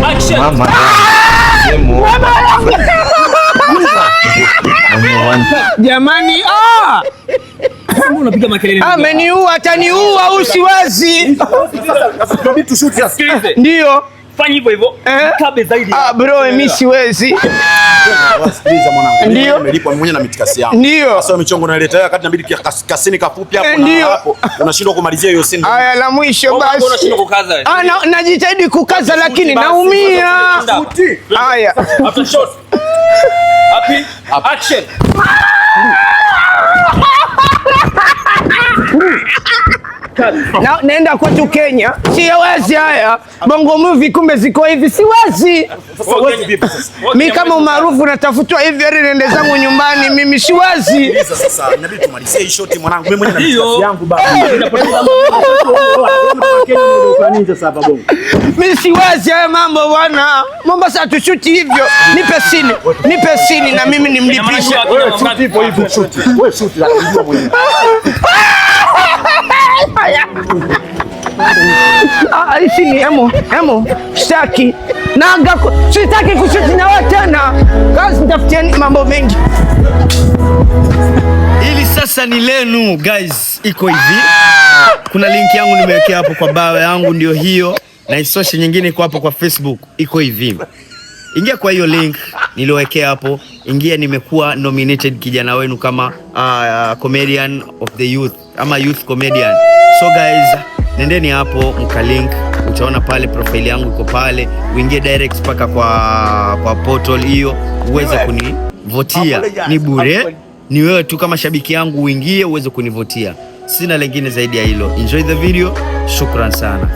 Action. Mama. Jamani, unapiga makelele. Ameniua, ataniua, usiwazi. Ndio. Fanya hivyo hivyo. Kabe zaidi. Bro, mimi siwezi. Wasikiliza mwanangu. Ndio. Nimelipwa mwenyewe na mitikasi yangu. Ndio. Sasa michongo naletea wakati inabidi kasini kafupi hapo na hapo. Unashindwa kumalizia hiyo scene. Haya, la mwisho basi. Unashindwa kukaza. Najitahidi kukaza lakini naumia. Haya. After shot. Happy. Action. Naenda kwetu Kenya. Siwezi haya. Bongo movie kumbe ziko hivi. Siwezi. Mimi kama umaarufu natafutwa hivi hadi niende zangu nyumbani, mimi siwezi. Sasa inabidi tumalizie hii shot mwanangu. Mimi mwenyewe na mitikasi yangu baba. Mimi siwezi haya mambo bwana. Mombasa tushuti hivyo. Nipe sini na mimi nimlipishe. Wewe shoot hivyo hivyo shoot. Wewe shoot la ndio mwenyewe. Isi ni emo sitaki sitaki kushuti na wewe tena, kazi nitafutieni mambo mengi. Hili sasa ni lenu guys, iko hivi. Kuna link yangu nimewekea hapo kwa bio yangu, ndio hiyo, na isoshe nyingine iko hapo kwa Facebook, iko hivi. Ingia kwa hiyo link niliowekea hapo, ingia. Nimekuwa nominated kijana wenu kama comedian of the youth ama youth comedian. So guys, nendeni hapo mkalink, utaona pale profile yangu iko pale, uingie direct paka kwa portal hiyo uweze kunivotia. Ni bure, ni wewe tu kama shabiki yangu uingie uweze kunivotia. Sina lingine zaidi ya hilo. Enjoy the video. Shukran sana.